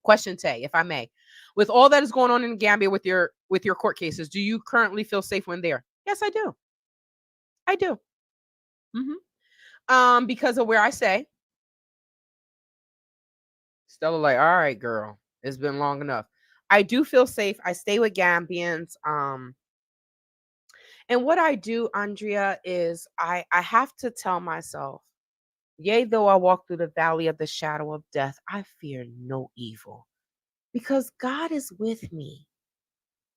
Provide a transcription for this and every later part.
Question, Tay, if I may. With all that is going on in Gambia with your court cases, do you currently feel safe when there? Yes, I do. I do. Because of where I stay. Stella, like, all right, girl, it's been long enough. I do feel safe. I stay with Gambians. And what I do, Andrea, is I have to tell myself, yea, though I walk through the valley of the shadow of death, I fear no evil because God is with me.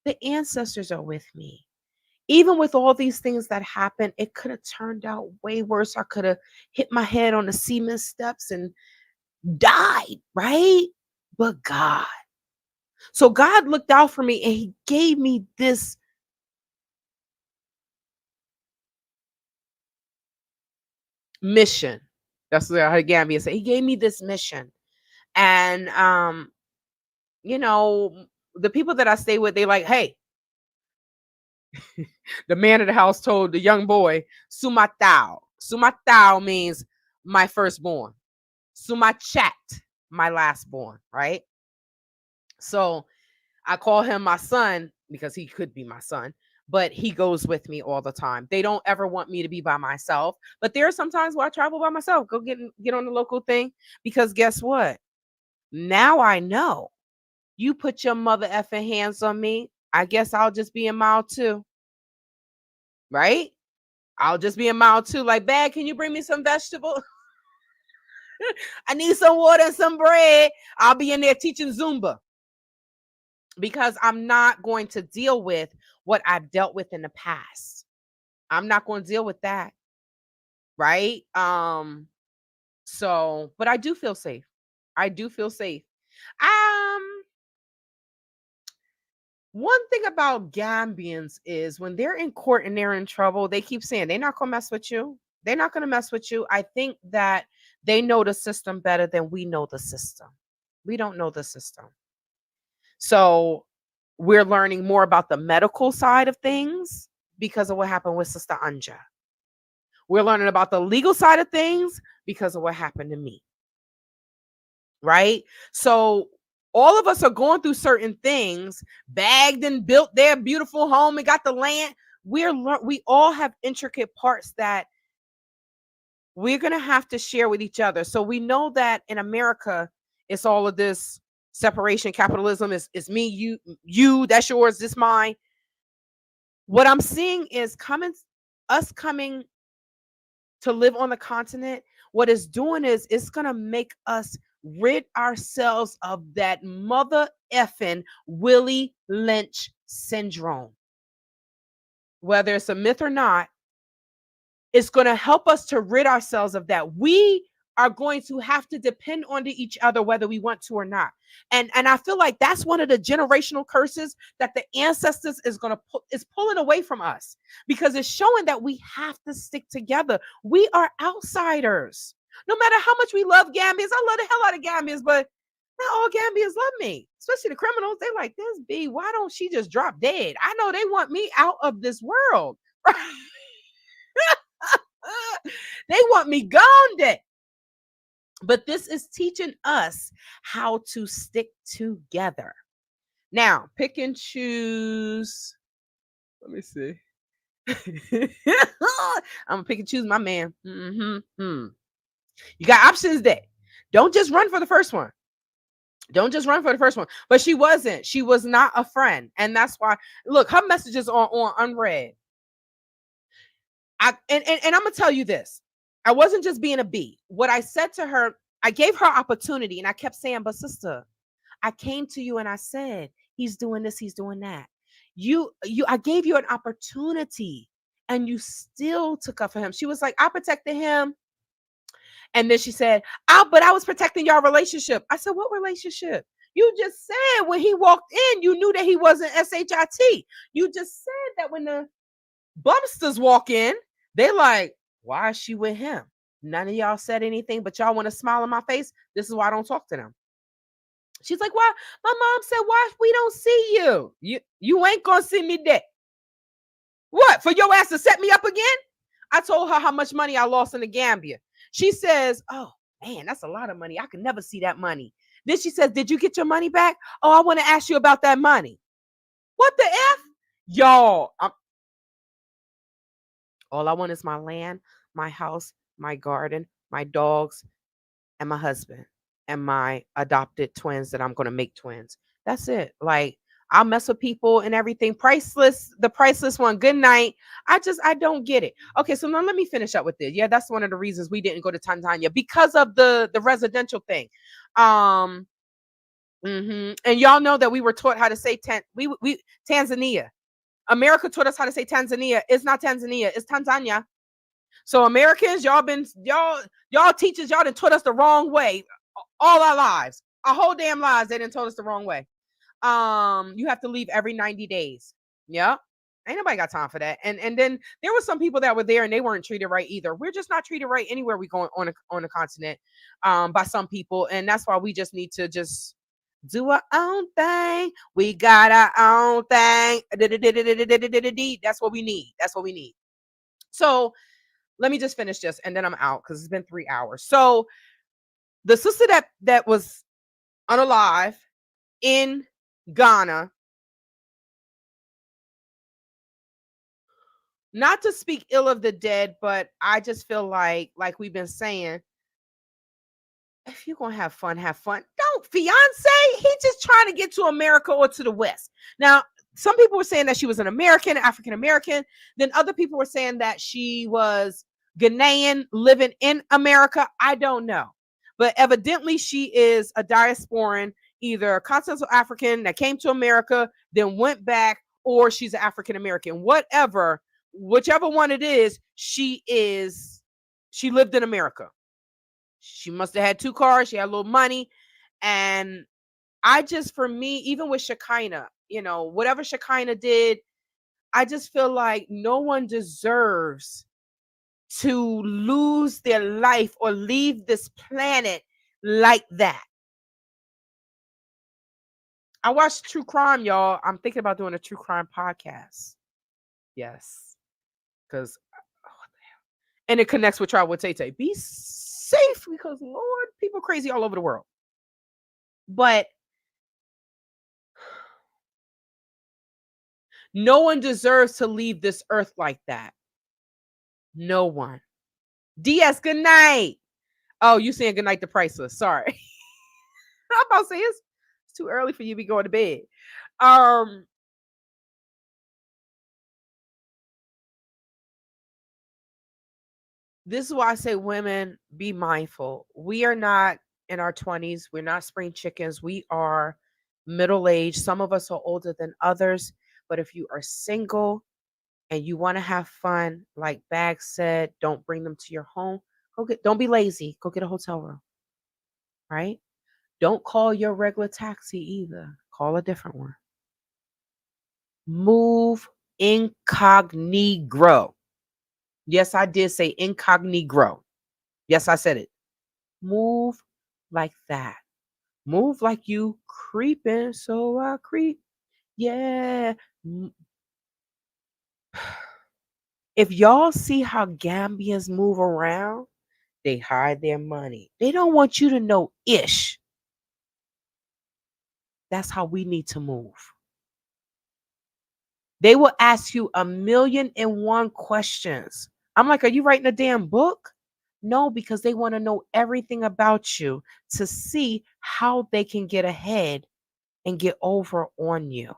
The ancestors are with me. Even with all these things that happened, it could have turned out way worse. I could have hit my head on the cement steps and died, right? But God. So God looked out for me and he gave me this mission. That's what Gambia said. He gave me this mission. And you know, the people that I stay with, they like, hey, the man of the house told the young boy, Sumatao. Sumatao means my firstborn. Sumachat, my lastborn, right? So I call him my son because he could be my son, but he goes with me all the time. They don't ever want me to be by myself, but there are some times where I travel by myself, go get on the local thing, because guess what? Now I know. You put your mother effing hands on me, I guess I'll just be in mile 2. Right? I'll just be in mile 2. Like, bag, can you bring me some vegetables? I need some water and some bread. I'll be in there teaching Zumba. Because I'm not going to deal with what I've dealt with in the past. I'm not going to deal with that. Right? So, but I do feel safe. I do feel safe. One thing about Gambians is when they're in court and they're in trouble, they keep saying they're not gonna mess with you. They're not gonna mess with you. I think that they know the system better than we know the system. We don't know the system. So we're learning more about the medical side of things because of what happened with Sister Anja. We're learning about the legal side of things because of what happened to me. Right? So all of us are going through certain things, bagged and built their beautiful home and got the land. We all have intricate parts that we're going to have to share with each other. So we know that in America, it's all of this separation, capitalism is me, you, that's yours, this mine. What I'm seeing is us coming to live on the continent. What it's doing is it's going to make us rid ourselves of that mother effing Willie Lynch syndrome. Whether it's a myth or not, it's going to help us to rid ourselves of that. We are going to have to depend on each other whether we want to or not. And I feel like that's one of the generational curses that the ancestors is pulling away from us, because it's showing that we have to stick together. We are outsiders. No matter how much we love Gambians, I love the hell out of Gambians, but not all Gambians love me, especially the criminals. They like, this B, why don't she just drop dead? I know they want me out of this world. They want me gone dead. But this is teaching us how to stick together. Now, pick and choose. Let me see. I'm going to pick and choose my man. You got options there. Don't just run for the first one. Don't just run for the first one. But she wasn't. She was not a friend. And that's why, look, her messages are on unread. And I'm going to tell you this. I wasn't just being a B. What I said to her, I gave her opportunity, and I kept saying, but sister, I came to you and I said, he's doing this, he's doing that. I gave you an opportunity and you still took up for him. She was like, I protected him. And then she said, but I was protecting your relationship. I said, what relationship? You just said when he walked in, you knew that he wasn't SHIT. You just said that when the bumsters walk in, they like, why is she with him? None of y'all said anything, but y'all want to smile in my face. This is why I don't talk to them. She's like, why? My mom said, why we don't see you? You ain't gonna see me dead. What? For your ass to set me up again? I told her how much money I lost in the Gambia. She says, oh man, that's a lot of money. I could never see that money. Then she says, "Did you get your money back? Oh, I want to ask you about that money." What the F? Y'all, all I want is my land, my house, my garden, my dogs, and my husband and my adopted twins that I'm going to make twins. That's it. Like, I'll mess with people and everything. Priceless, the priceless one. Good night. I don't get it. Okay, so now let me finish up with this. Yeah, that's one of the reasons we didn't go to Tanzania, because of the residential thing. Um, and y'all know that we were taught how to say we Tanzania. America taught us how to say Tanzania. It's not Tanzania. It's Tanzania. So Americans, y'all teachers, y'all done taught us the wrong way all our lives. Our whole damn lives, they done told us the wrong way. You have to leave every 90 days. Yep. Ain't nobody got time for that. And then there were some people that were there and they weren't treated right either. We're just not treated right anywhere we go on a continent, by some people. And that's why we just need to just do our own thing. We got our own thing. That's what we need. That's what we need. So let me just finish this and then I'm out because it's been 3 hours. So the sister that was unalive in Ghana, not to speak ill of the dead, but I just feel like we've been saying, if you're gonna have fun, have fun. Don't fiance. He just trying to get to America or to the West. Now, some people were saying that she was an American, African American. Then other people were saying that she was Ghanaian living in America. I don't know. But evidently she is a diasporan, either a continental African that came to America, then went back, or she's an African American. Whichever one it is, she lived in America. She must have had 2 cars. She had a little money. And for me, even with Shekinah, whatever Shekinah did, I just feel like no one deserves to lose their life or leave this planet like that. I watched true crime, y'all. I'm thinking about doing a true crime podcast. Yes. Because, and it connects with Travel with Tay. Be safe, because Lord, people crazy all over the world. But no one deserves to leave this earth like that. No one. DS, good night. Oh, you saying good night to Priceless. Sorry. I'm about to say it's too early for you to be going to bed. This is why I say, women, be mindful. We are not in our 20s. We're not spring chickens. We are middle-aged. Some of us are older than others. But if you are single and you want to have fun, like Bag said, don't bring them to your home. Don't be lazy. Go get a hotel room. Right? Don't call your regular taxi either. Call a different one. Move incognito. Yes, I did say incognito. Yes, I said it. Move like that. Move like you creeping, so I creep. Yeah. If y'all see how Gambians move around, they hide their money. They don't want you to know ish. That's how we need to move. They will ask you 1,000,001 questions. I'm like, are you writing a damn book? No, because they want to know everything about you to see how they can get ahead and get over on you.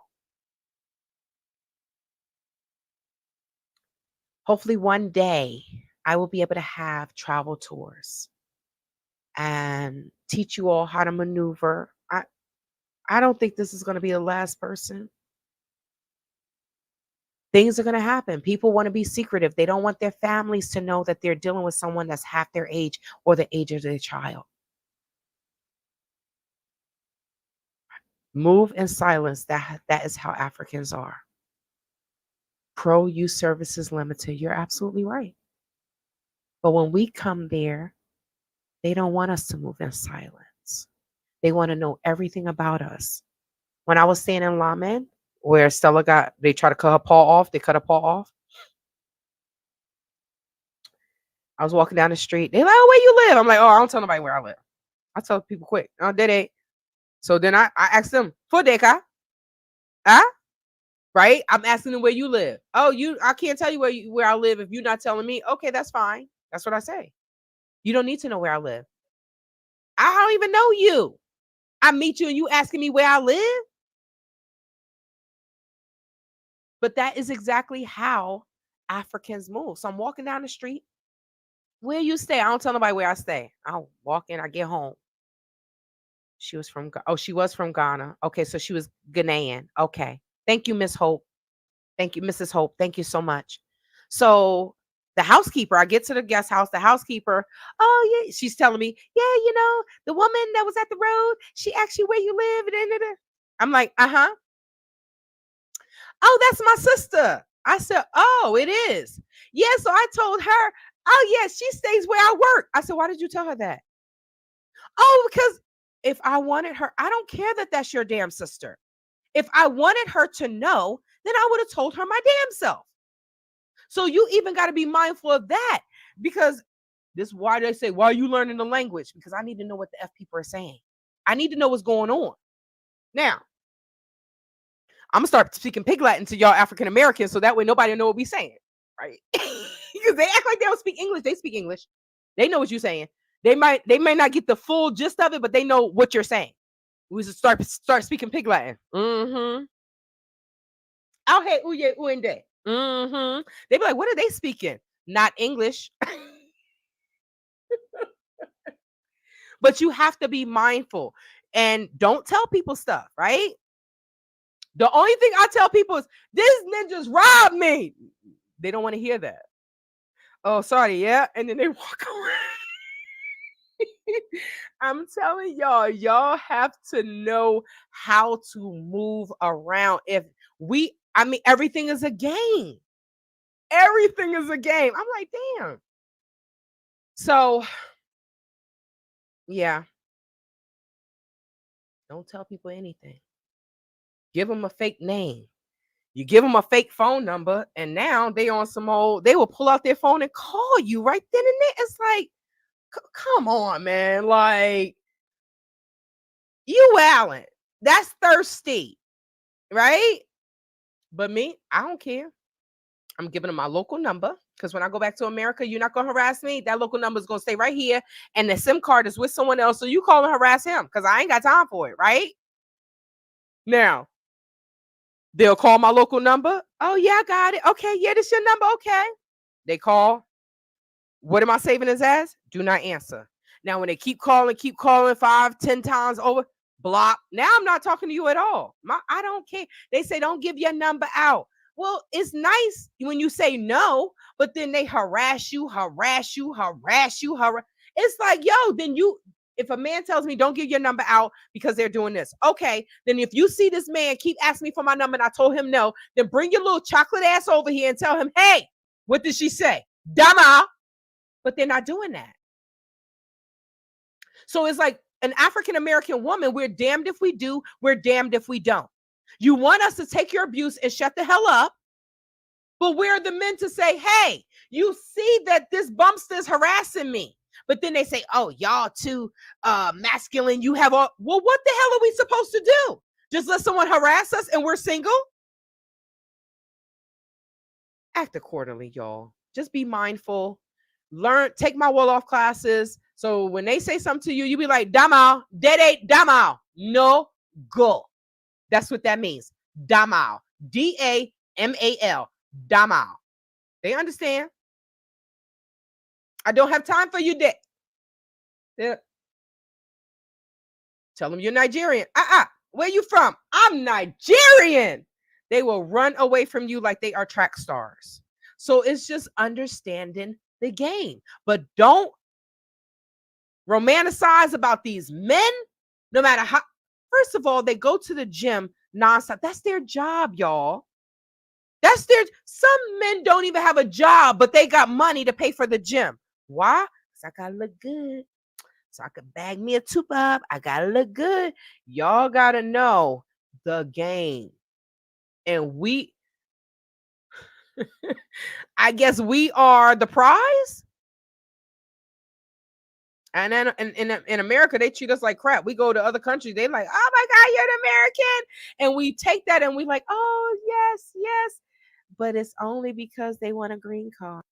Hopefully one day I will be able to have travel tours and teach you all how to maneuver. I don't think this is going to be the last person. Things are going to happen. People want to be secretive. They don't want their families to know that they're dealing with someone that's half their age or the age of their child. Move in silence. That is how Africans are. Pro Youth Services Limited. You're absolutely right. But when we come there, they don't want us to move in silence. They want to know everything about us. When I was staying in Lamen, where Stella they try to cut her paw off. They cut her paw off. I was walking down the street. They're like, oh, where you live? I'm like, oh, I don't tell nobody where I live. I tell people quick. Oh, they ain't. So then I asked them, Fodeka, huh? Right? I'm asking them where you live. Oh, I can't tell you where I live if you're not telling me. Okay, that's fine. That's what I say. You don't need to know where I live. I don't even know you. I meet you and you asking me where I live. But that is exactly how Africans move. So I'm walking down the street. Where you stay? I don't tell nobody where I stay. I'll walk in, I get home. She was from Ghana. Okay, so she was Ghanaian. Okay. Thank you, Miss Hope. Thank you, Mrs. Hope. Thank you so much. So the housekeeper, I get to the guest house, the housekeeper, oh yeah, she's telling me, yeah, the woman that was at the road, she asked you where you live. I'm like, uh-huh. Oh, that's my sister. I said, oh, it is. Yeah, so I told her, oh yeah, she stays where I work. I said, why did you tell her that? Oh, because if I wanted her, I don't care that that's your damn sister. If I wanted her to know, then I would have told her my damn self. So you even got to be mindful of that, because this is why they say, why are you learning the language? Because I need to know what the F people are saying. I need to know what's going on. Now, I'm going to start speaking Pig Latin to y'all African Americans so that way nobody know what we saying, right? Because they act like they don't speak English. They speak English. They know what you're saying. They may not get the full gist of it, but they know what you're saying. We should start speaking Pig Latin. Mm-hmm. Out hey, uye, uende. Mm-hmm. They be like, what are they speaking? Not English. But you have to be mindful and don't tell people stuff, right? The only thing I tell people is this ninjas robbed me. They don't want to hear that. Oh, sorry, yeah. And then they walk away. I'm telling y'all have to know how to move around. Everything is a game. Everything is a game. I'm like, damn. So, yeah, don't tell people anything. Give them a fake name. You give them a fake phone number, and now they on some old. They will pull out their phone and call you right then and there. It's like, come on, man. Like, you Allen. That's thirsty, right? But me, I don't care. I'm giving them my local number because when I go back to America, you're not gonna harass me. That local number is gonna stay right here, and the SIM card is with someone else. So you call and harass him because I ain't got time for it, right? Now, they'll call my local number. Oh, yeah, I got it. Okay, yeah, this your number. Okay. They call. What am I saving as? Do not answer. Now, when they keep calling 5, 10 times over, block. Now I'm not talking to you at all. I don't care. They say don't give your number out. Well, it's nice when you say no, but then they harass you. It's like, yo, then if a man tells me don't give your number out because they're doing this, okay, then if you see this man keep asking me for my number and I told him no, then bring your little chocolate ass over here and tell him, hey, what did she say? Dama. But they're not doing that. So it's like an African American woman, we're damned if we do, we're damned if we don't. You want us to take your abuse and shut the hell up, but we're the men to say, hey, you see that this bumpster is harassing me. But then they say, oh, y'all too masculine. You have all. Well, what the hell are we supposed to do? Just let someone harass us and we're single? Act accordingly, y'all. Just be mindful. Take my Wolof classes. So when they say something to you, you be like, Damal, dede Damal. No go. That's what that means. Damal. Damal. Damal. They understand. I don't have time for you, Dick. Yeah. Tell them you're Nigerian. Where you from? I'm Nigerian. They will run away from you like they are track stars. So it's just understanding the game. But don't romanticize about these men, no matter how. First of all, they go to the gym nonstop. That's their job, y'all. Some men don't even have a job, but they got money to pay for the gym. Why? Because I gotta look good. So I could bag me a tuba. I gotta look good. Y'all gotta know the game. And I guess we are the prize. And then in America, they treat us like crap. We go to other countries, they like, oh my God, you're an American. And we take that and we like, oh, yes, yes. But it's only because they want a green card.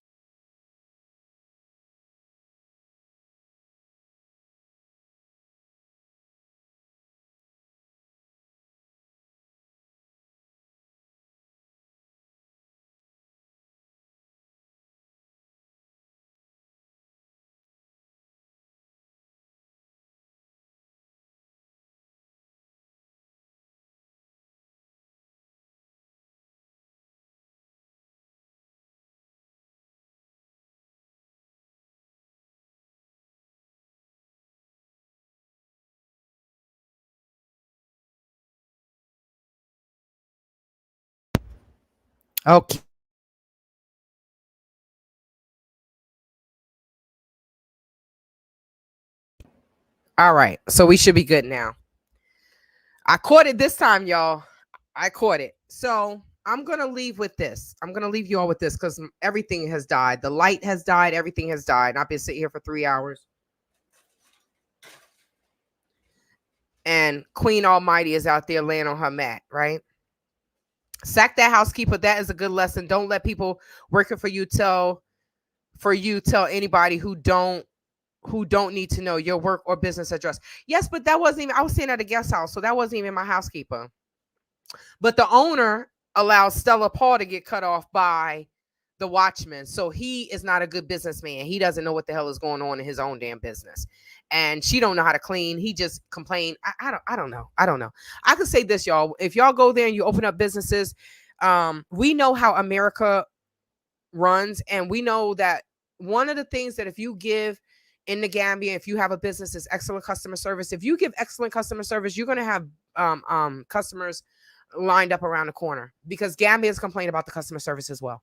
Okay. All right. So we should be good now. I caught it this time, y'all. I caught it. So I'm going to leave with this. I'm going to leave you all with this because everything has died. The light has died. Everything has died. I've been sitting here for 3 hours. And Queen Almighty is out there laying on her mat, right? Sack that housekeeper. That is a good lesson. Don't let people working for you tell anybody who don't need to know your work or business address. Yes, but that wasn't even, I was staying at a guest house, so that wasn't even my housekeeper. But the owner allowed Stella Paul to get cut off by the watchman. So he is not a good businessman. He doesn't know what the hell is going on in his own damn business. And she don't know how to clean. He just complained. I don't know. I could say this, y'all. If y'all go there and you open up businesses, we know how America runs. And we know that one of the things that if you give in the Gambia, if you have a business, is excellent customer service. If you give excellent customer service, you're going to have customers lined up around the corner, because Gambians complain about the customer service as well.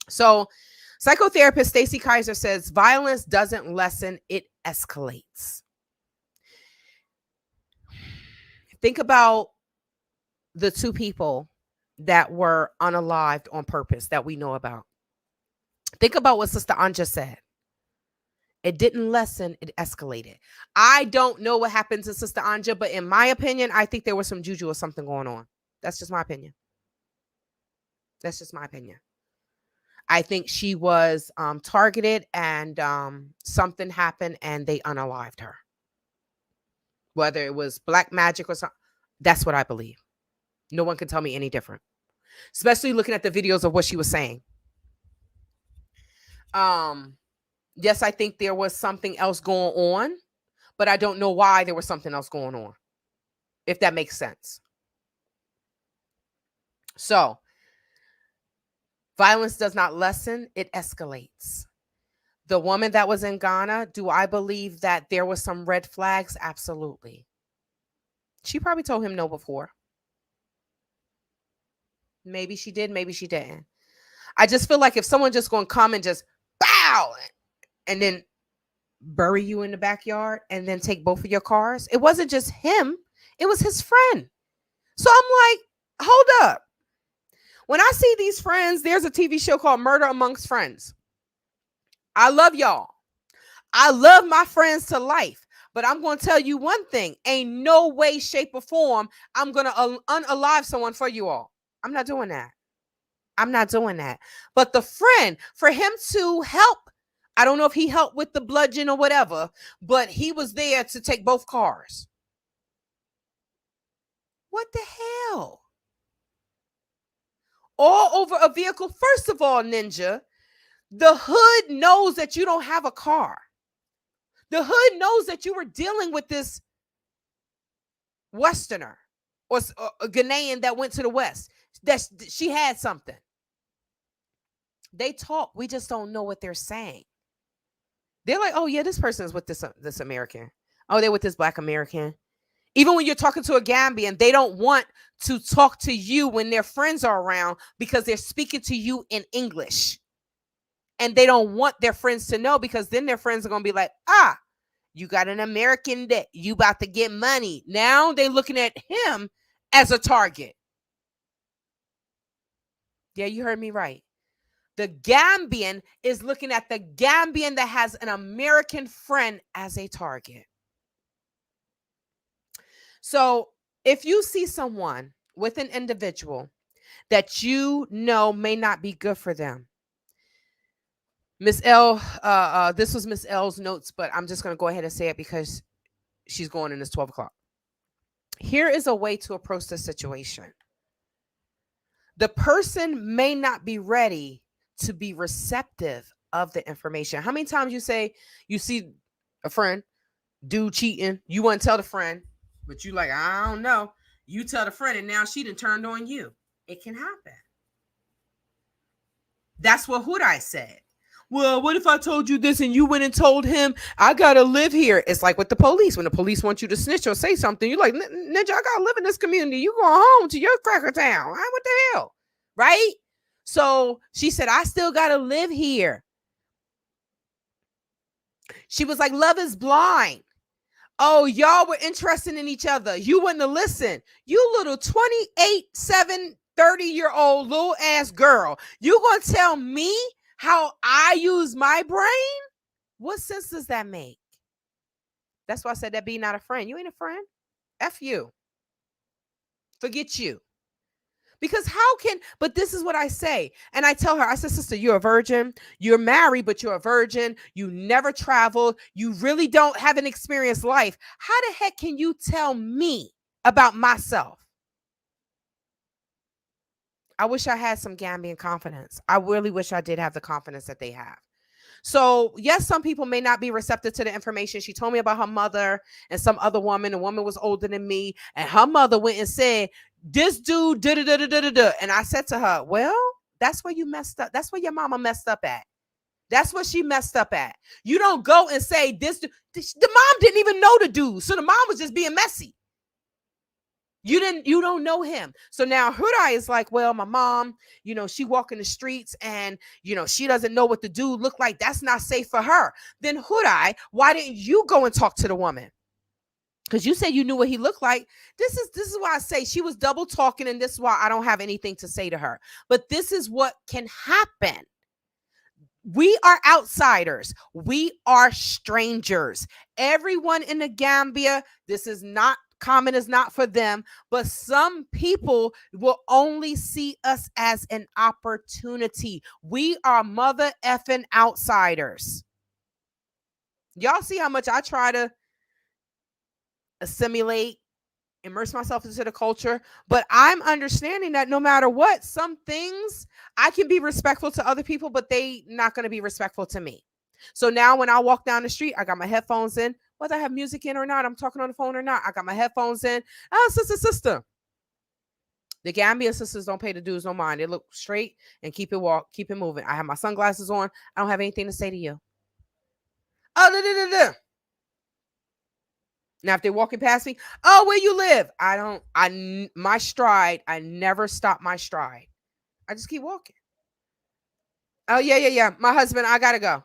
So psychotherapist Stacy Kaiser says violence doesn't lessen, it escalates. Think about the two people that were unalived on purpose that we know about. Think about what Sister Anja said. It didn't lessen, it escalated. I don't know what happened to Sister Anja, but in my opinion, I think there was some juju or something going on. That's just my opinion. I think she was targeted, and something happened and they unalived her. Whether it was black magic or something, that's what I believe. No one can tell me any different, especially looking at the videos of what she was saying. Yes, I think there was something else going on, but I don't know why there was something else going on, if that makes sense. So violence does not lessen, it escalates. The woman that was in Ghana, do I believe that there was some red flags? Absolutely. She probably told him no before. Maybe she did, maybe she didn't. I just feel like if someone just going to come and just bow and then bury you in the backyard and then take both of your cars, it wasn't just him, it was his friend. So I'm like, hold up. When I see these friends, there's a TV show called Murder Amongst Friends. I love y'all. I love my friends to life. But I'm going to tell you one thing. Ain't no way, shape, or form I'm going to unalive someone for you all. I'm not doing that. But the friend, for him to help, I don't know if he helped with the bludgeon or whatever, but he was there to take both cars. What the hell? All over a vehicle. First of all, Ninja, the hood knows that you don't have a car. The hood knows that you were dealing with this Westerner or a Ghanaian that went to the West, that she had something. They talk. We just don't know what they're saying. They're like, oh, yeah, this person is with this American. Oh, they're with this Black American. Even when you're talking to a Gambian, they don't want to talk to you when their friends are around because they're speaking to you in English. And they don't want their friends to know, because then their friends are going to be like, you got an American that you about to get money. Now they're looking at him as a target. Yeah, you heard me right. The Gambian is looking at the Gambian that has an American friend as a target. So if you see someone with an individual that you know may not be good for them, Miss L, this was Miss L's notes, but I'm just going to go ahead and say it because she's going in this 12 o'clock. Here is a way to approach the situation. The person may not be ready to be receptive of the information. How many times you say you see a friend do cheating, you want to tell the friend, but you like, I don't know. You tell the friend and now she done turned on you. It can happen. That's what Hudai said. Well, what if I told you this and you went and told him I gotta live here? It's like with the police. When the police want you to snitch or say something, you're like, Ninja, I gotta live in this community. You go home to your cracker town. What the hell? Right? So she said, I still gotta live here. She was like, love is blind. Oh, y'all were interested in each other. You wouldn't have listened. You little 28, 7, 30-year-old little ass girl. You gonna tell me how I use my brain? What sense does that make? That's why I said that be not a friend. You ain't a friend. F you. Forget you. Because but this is what I say. And I tell her, I said, sister, you're a virgin. You're married, but you're a virgin. You never traveled. You really haven't experienced life. How the heck can you tell me about myself? I wish I had some Gambian confidence. I really wish I did have the confidence that they have. So, yes, some people may not be receptive to the information. She told me about her mother and some other woman. The woman was older than me. And her mother went and said, this dude, da-da-da-da-da-da. And I said to her, well, that's where you messed up. That's where your mama messed up at. That's what she messed up at. You don't go and say this. The mom didn't even know the dude. So the mom was just being messy. You don't know him. So now Hudai is like, well, my mom, she walking the streets and, she doesn't know what the dude looked like. That's not safe for her. Then Hudai, why didn't you go and talk to the woman? Because you said you knew what he looked like. This is why I say she was double talking, and this is why I don't have anything to say to her. But this is what can happen. We are outsiders. We are strangers. Everyone in the Gambia, this is not comment is not for them, but some people will only see us as an opportunity. We are mother effing outsiders. Y'all see how much I try to assimilate, immerse myself into the culture, but I'm understanding that no matter what, some things I can be respectful to other people, but they not going to be respectful to me. So now when I walk down the street, I got my headphones in, whether I have music in or not, I'm talking on the phone or not, I got my headphones in. Oh, sister. The Gambian sisters don't pay the dues no mind. They look straight and keep it moving. I have my sunglasses on. I don't have anything to say to you. Oh, Now, if they're walking past me, oh, where you live? My stride, I never stop my stride. I just keep walking. Oh, yeah. My husband, I gotta go.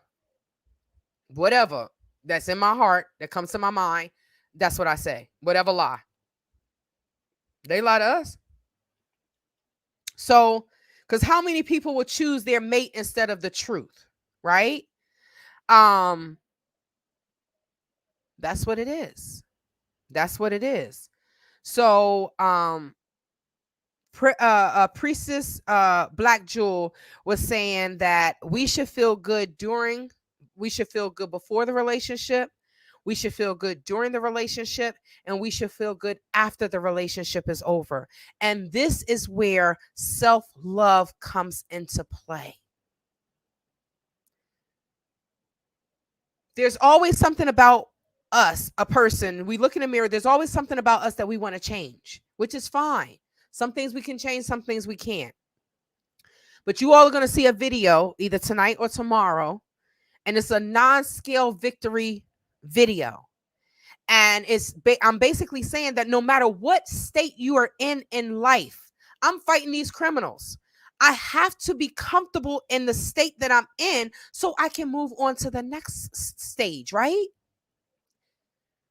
Whatever that's in my heart, that comes to my mind, that's what I say. Whatever lie. They lie to us. So, because how many people would choose their mate instead of the truth, right? That's what it is. That's what it is. So, Priestess Black Jewel was saying that we should feel good before the relationship, we should feel good during the relationship, and we should feel good after the relationship is over. And this is where self-love comes into play. There's always something about us, a person, we look in the mirror, there's always something about us that we want to change, which is fine. Some things we can change, some things we can't. But you all are going to see a video either tonight or tomorrow, and it's a non-scale victory video. And I'm basically saying that no matter what state you are in life, I'm fighting these criminals. I have to be comfortable in the state that I'm in so I can move on to the next stage, right?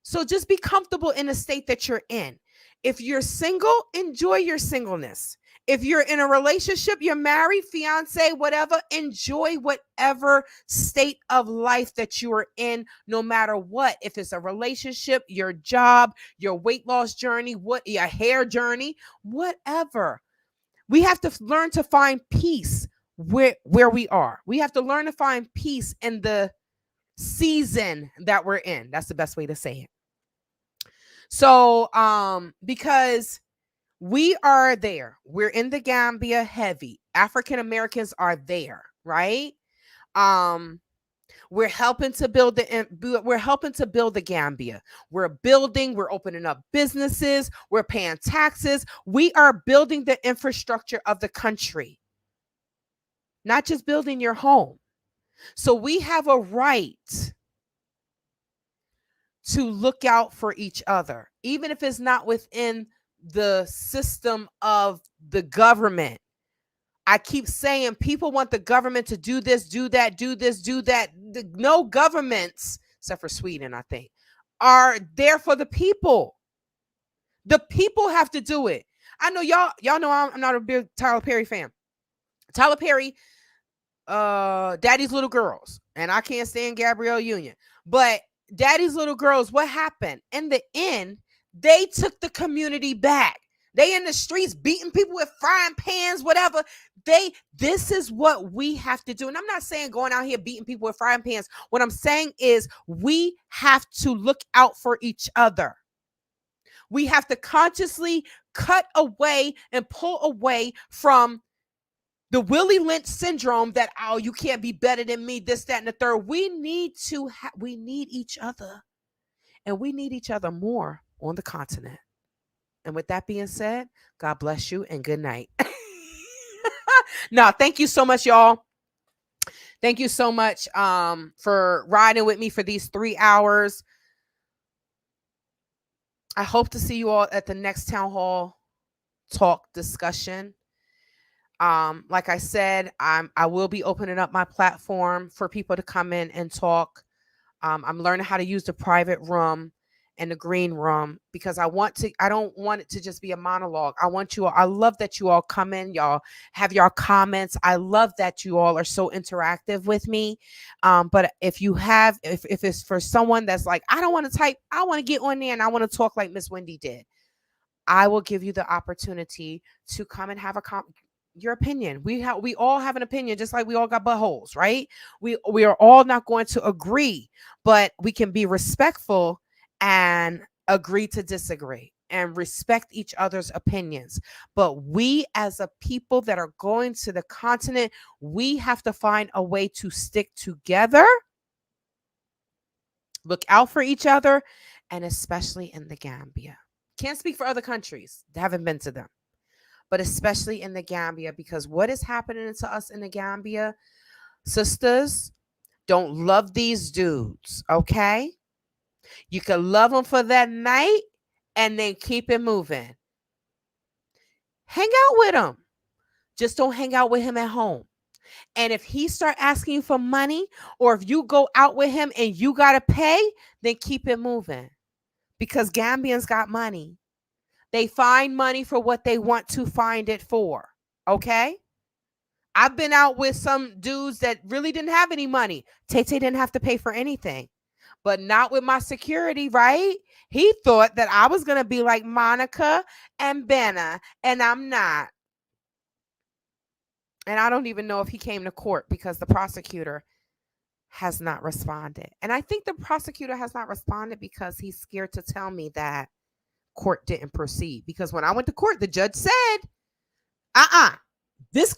So just be comfortable in the state that you're in. If you're single, enjoy your singleness. If you're in a relationship, you're married, fiance, whatever, enjoy whatever state of life that you are in, no matter what. If it's a relationship, your job, your weight loss journey, what your hair journey, whatever. We have to learn to find peace where we are. We have to learn to find peace in the season that we're in. That's the best way to say it. So, because we are there, we're in the Gambia heavy. African Americans are there, right? Um, we're helping to build the Gambia. We're building, we're opening up businesses, we're paying taxes. We are building the infrastructure of the country, not just building your home. So we have a right to look out for each other, even if it's not within the system of the government. I keep saying people want the government to do this, do that, do this, do that. No governments, except for Sweden, I think, are there for the people. The people have to do it. I know y'all know I'm not a big Tyler Perry fan. Tyler Perry, Daddy's Little Girls, and I can't stand Gabrielle Union. But Daddy's Little Girls, what happened? In the end, they took the community back. They in the streets beating people with frying pans, whatever. This is what we have to do. And I'm not saying going out here beating people with frying pans. What I'm saying is we have to look out for each other. We have to consciously cut away and pull away from the Willie Lynch syndrome that, oh, you can't be better than me, this, that, and the third. We need each other. And we need each other more on the continent. And with that being said, God bless you and good night. No, thank you so much, y'all. Thank you so much for riding with me for these 3 hours. I hope to see you all at the next town hall talk discussion. Like I said, I will be opening up my platform for people to come in and talk. I'm learning how to use the private room and the green room because I don't want it to just be a monologue. I love that you all come in, y'all have your comments. I love that you all are so interactive with me. But if it's for someone that's like, I don't want to type, I want to get on there and I want to talk like Miss Wendy did, I will give you the opportunity to come and have your opinion. We all have an opinion, just like we all got buttholes, right? We are all not going to agree, but we can be respectful and agree to disagree and respect each other's opinions. But we as a people that are going to the continent, we have to find a way to stick together, look out for each other, and especially in the Gambia. Can't speak for other countries. Haven't been to them. But especially in the Gambia, because what is happening to us in the Gambia, sisters, don't love these dudes, okay? You can love them for that night and then keep it moving. Hang out with him. Just don't hang out with him at home. And if he start asking you for money, or if you go out with him and you got to pay, then keep it moving. Because Gambians got money. They find money for what they want to find it for. Okay? I've been out with some dudes that really didn't have any money. Tay didn't have to pay for anything. But not with my security, right? He thought that I was going to be like Monica and Benna, and I'm not. And I don't even know if he came to court because the prosecutor has not responded. And I think the prosecutor has not responded because he's scared to tell me that court didn't proceed. Because when I went to court, the judge said, this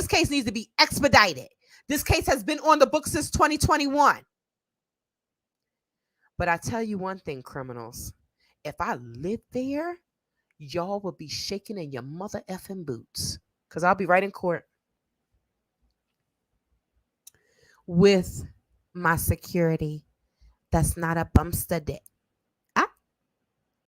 case needs to be expedited. This case has been on the books since 2021. But I tell you one thing, criminals, if I live there, y'all will be shaking in your mother effing boots. Because I'll be right in court with my security that's not a bumster dick.